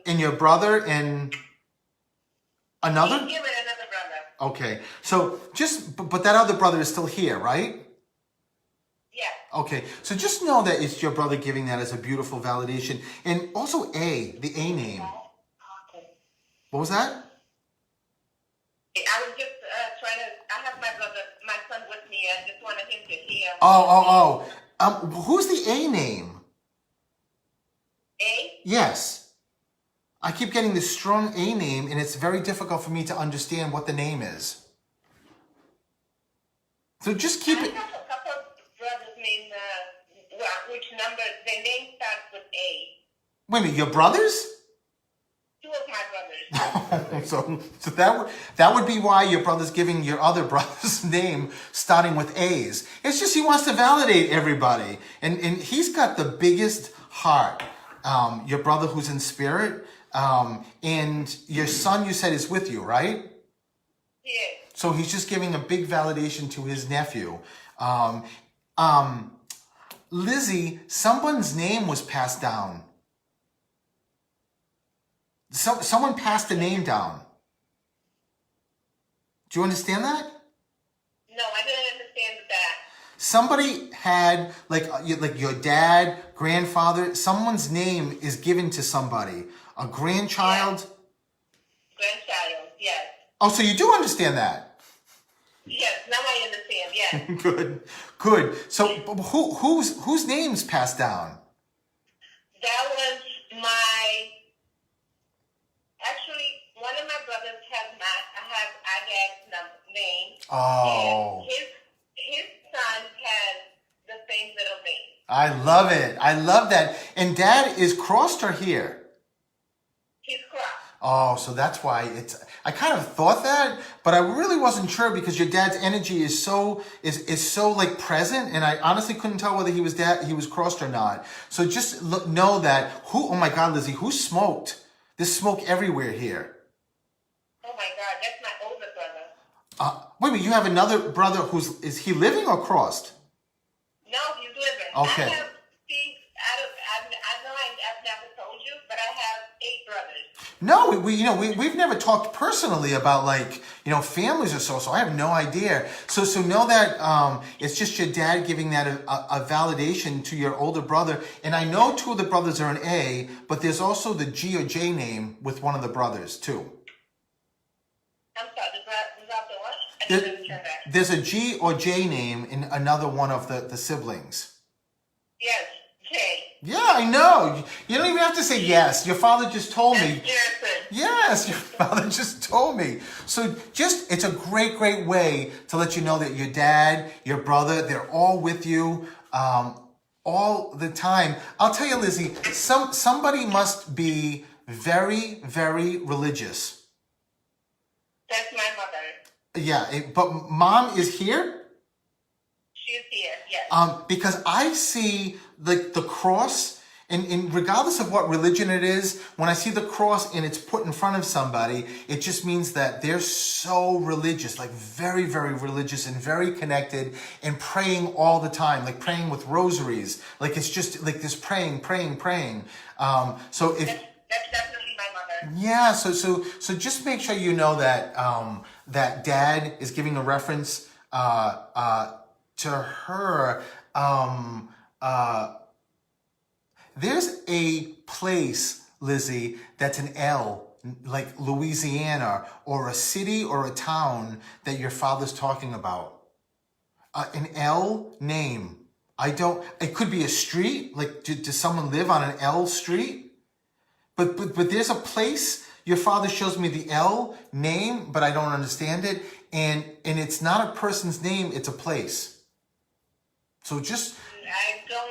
and your brother and another? Him and another brother. Okay, so but that other brother is still here, right? Yeah. Okay, so just know that it's your brother giving that as a beautiful validation. And also the A name. What was that? I was just trying to, I have my son with me. I just wanted him to hear. Who's the A name? A? Yes. I keep getting this strong A name, and it's very difficult for me to understand what the name is. So just keep I it. have a couple of brothers named, which number, their name starts with A. Wait a minute, your brothers? 2 of my brothers. so that would be why your brother's giving your other brother's name starting with A's. It's just he wants to validate everybody, and he's got the biggest heart. Your brother who's in spirit, and your son you said is with you, right? Yeah. So he's just giving a big validation to his nephew. Lizzie, someone's name was passed down. Someone passed a name down. Do you understand that? No, I didn't understand that. Somebody had, like your dad, grandfather, someone's name is given to somebody. A grandchild. Grandchild, yes. Oh, so you do understand that? Yes, now I understand, yes. Good. So whose name's passed down? That was actually, one of my brothers has Agag's name. Oh. And his son has the same little name. I love it. I love that. And Dad is crossed or here? He's crossed. Oh, so that's why I kind of thought that, but I really wasn't sure because your dad's energy is so like present, and I honestly couldn't tell whether he was crossed or not. So just know that oh my God, Lizzie, who smoked? There's smoke everywhere here. Oh my God, that's my older brother. Wait a minute, you have another brother is he living or crossed? No, he's living. Okay. I know I've never told you, but I have 8 brothers. No, we've never talked personally about families or so. So I have no idea. So know that it's just your dad giving that a validation to your older brother. And I know 2 of the brothers are an A, but there's also the G or J name with one of the brothers too. I'm sorry, was that the what? I didn't understand that. There's a G or J name in another one of the siblings. Yes, J. Yeah, I know. You don't even have to say yes. Your father just told me. Harrison. Yes, your father just told me. So it's a great, great way to let you know that your dad, your brother, they're all with you all the time. I'll tell you, Lizzie, somebody must be very, very religious. That's my mother. Yeah, but Mom is here? She's here, yes. Because I see the cross, and regardless of what religion it is, when I see the cross and it's put in front of somebody, it just means that they're so religious, like very, very religious and very connected and praying all the time, like praying with rosaries. Like it's just like this praying. So if that's definitely my mother. yeah, so just make sure you know that that Dad is giving a reference to her. There's a place, Lizzie, that's an L, like Louisiana, or a city or a town that your father's talking about. An L name. It could be a street, like does someone live on an L street? But there's a place, your father shows me the L name, but I don't understand it. And it's not a person's name, it's a place. So just I don't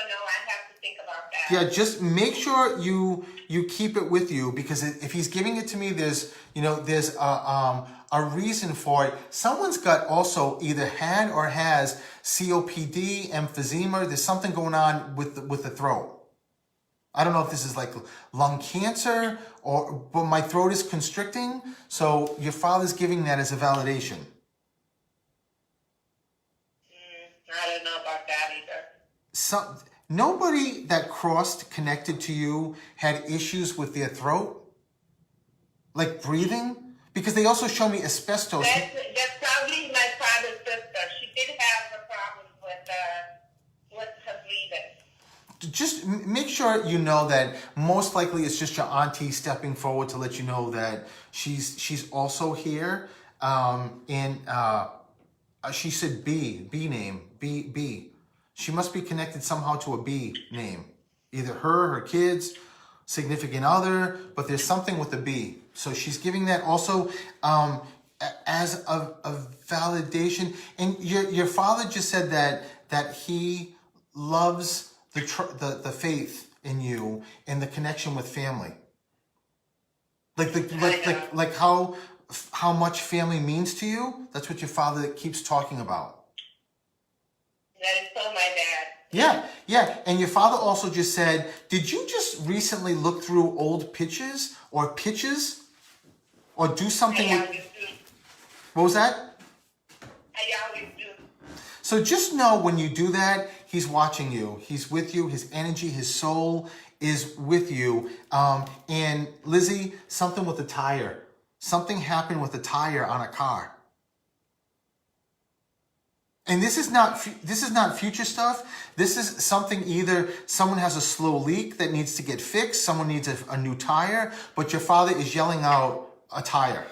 know. I have to think about that. yeah, just make sure you keep it with you, because if he's giving it to me, there's a reason for it. Someone's got also either had or has COPD, emphysema. There's something going on with the throat. I don't know if this is like lung cancer but my throat is constricting. So your father's giving that as a validation. I don't know about that either. Nobody that crossed connected to you had issues with their throat, like breathing, because they also show me asbestos. That's probably my father's sister. She did have a problem with her breathing. Just make sure you know that most likely it's just your auntie stepping forward to let you know that she's also here. She said B name, B. She must be connected somehow to a B name. Either her kids, significant other, but there's something with a B. So she's giving that also as a validation. And your father just said that he loves the faith in you and the connection with family. Like how much family means to you. That's what your father keeps talking about. That is so my dad. Yeah. And your father also just said, did you just recently look through old pictures or do something with... What was that? I always do. So just know when you do that, he's watching you. He's with you. His energy, his soul is with you. And Lizzie, something with the tire. Something happened with the tire on a car. And this is not future stuff. This is something, either someone has a slow leak that needs to get fixed, someone needs a new tire, but your father is yelling out a tire.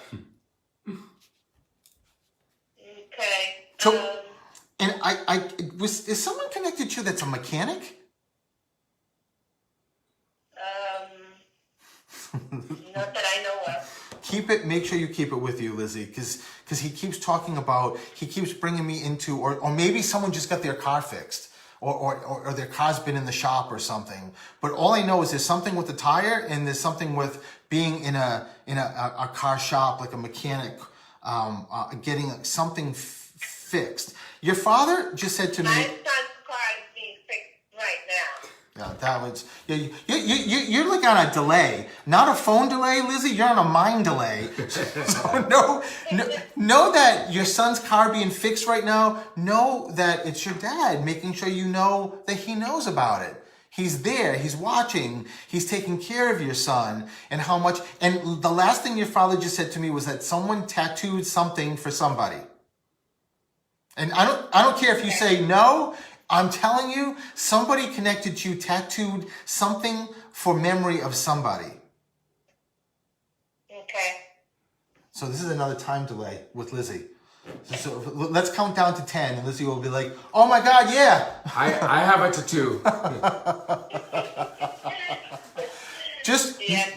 Okay. So, and is someone connected to you that's a mechanic? Not that I know of. Make sure you keep it with you, Lizzie, because he keeps bringing me into, or maybe someone just got their car fixed, or their car's been in the shop or something. But all I know is there's something with the tire, and there's something with being in a car shop, like a mechanic, getting something fixed. Your father just said to me, My son's car is being fixed right now. yeah, that was, you're like on a delay, not a phone delay, Lizzie. You're on a mind delay. So know that your son's car being fixed right now. Know that it's your dad making sure you know that he knows about it. He's there. He's watching. He's taking care of your son, and how much. And the last thing your father just said to me was that someone tattooed something for somebody. And I don't care if you say no. I'm telling you, somebody connected to you tattooed something for memory of somebody. Okay. So this is another time delay with Lizzie. So let's count down to 10, and Lizzie will be like, "Oh my God, yeah!" I have a tattoo. Just Yes.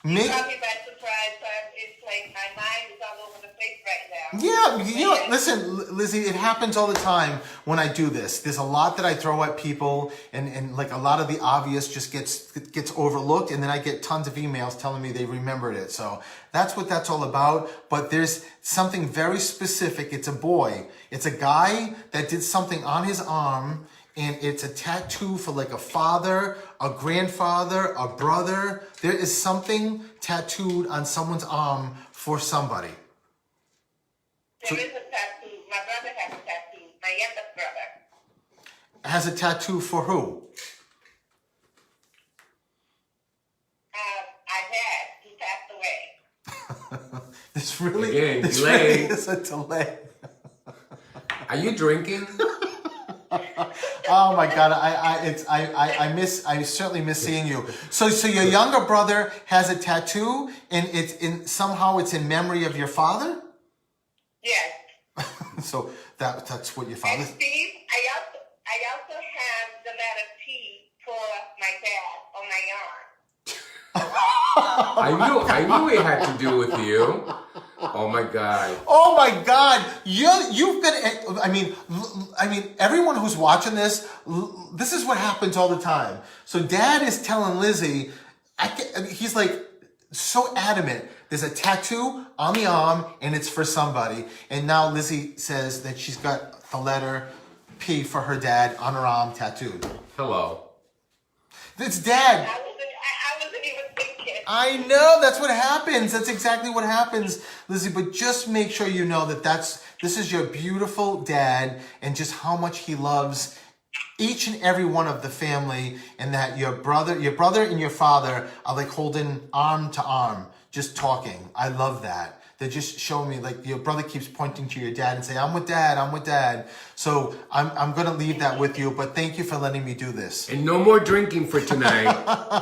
make. You caught me by surprise, so it's like my mind is all over the place right now. Yeah, listen, Lizzie, it happens all the time when I do this. There's a lot that I throw at people, and like a lot of the obvious just gets overlooked, and then I get tons of emails telling me they remembered it. So that's what that's all about. But there's something very specific. It's a boy. It's a guy that did something on his arm, and it's a tattoo for like a father, a grandfather, a brother. There is something tattooed on someone's arm for somebody. There is a tattoo. My brother has a tattoo. My youngest brother. Has a tattoo for who? Our dad, who passed away. This really, Again, this delay. really is a delay. Are you drinking? Oh my God, I certainly miss seeing you. So your younger brother has a tattoo, and somehow it's in memory of your father. Yes. So that's what your father. And Steve, I also have the letter T for my dad on my arm. I knew it had to do with you. Oh my God. Oh my God, you've got. I mean, everyone who's watching this, this is what happens all the time. So Dad is telling Lizzie, he's like so adamant. There's a tattoo on the arm, and it's for somebody. And now Lizzie says that she's got the letter P for her dad on her arm tattooed. Hello. It's Dad. I wasn't even thinking. I know, that's what happens. That's exactly what happens, Lizzie. But just make sure you know that this is your beautiful dad, and just how much he loves each and every one of the family, and that your brother and your father are like holding arm to arm, just talking. I love that. They're just showing me, like, your brother keeps pointing to your dad and saying, I'm with dad. So I'm going to leave that with you, but thank you for letting me do this. And no more drinking for tonight,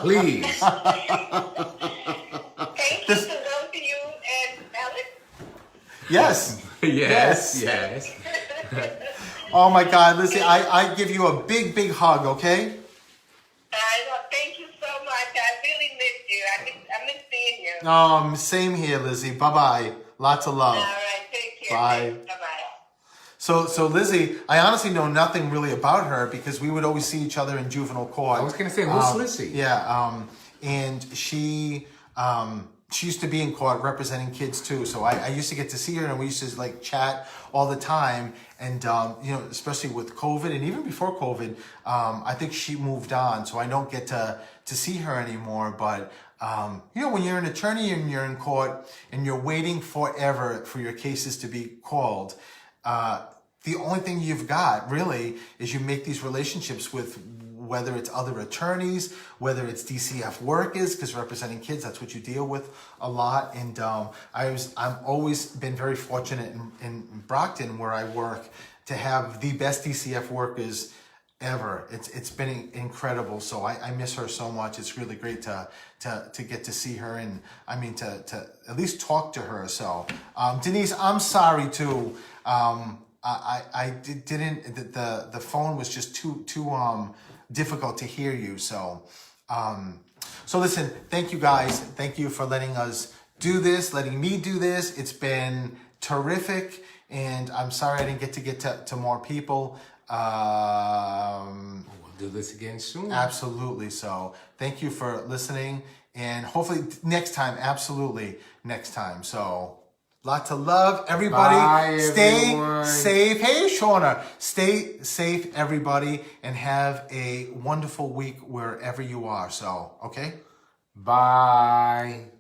please. Thank you to both of you and Alex. Yes. Yes. Oh my God, Lizzie, I give you a big, big hug, okay? Thank you so much. I really missed you. I miss seeing you. Same here, Lizzie. Bye-bye. Lots of love. All right, take care. Bye. Bye-bye. So Lizzie, I honestly know nothing really about her because we would always see each other in juvenile court. I was going to say, who's Lizzie? Yeah, and she used to be in court representing kids too. So I used to get to see her, and we used to like chat all the time. And especially with COVID, and even before COVID, I think she moved on, so I don't get to see her anymore. But when you're an attorney and you're in court and you're waiting forever for your cases to be called, the only thing you've got really is you make these relationships with, whether it's other attorneys, whether it's DCF workers, because representing kids, that's what you deal with a lot. And I've always been very fortunate in Brockton, where I work, to have the best DCF workers ever. It's been incredible. So I miss her so much. It's really great to get to see her, and I mean to at least talk to her. So Denise, I'm sorry too. I didn't. The phone was just too difficult to hear you. So listen. Thank you guys. Thank you for letting us do this, letting me do this. It's been terrific, and I'm sorry I didn't get to more people. We'll do this again soon. Absolutely. So thank you for listening, and hopefully next time. Absolutely next time. So. Lots of love, everybody. Bye, stay everyone. safe. Hey, Shauna. Stay safe, everybody, and have a wonderful week wherever you are. So, okay? Bye.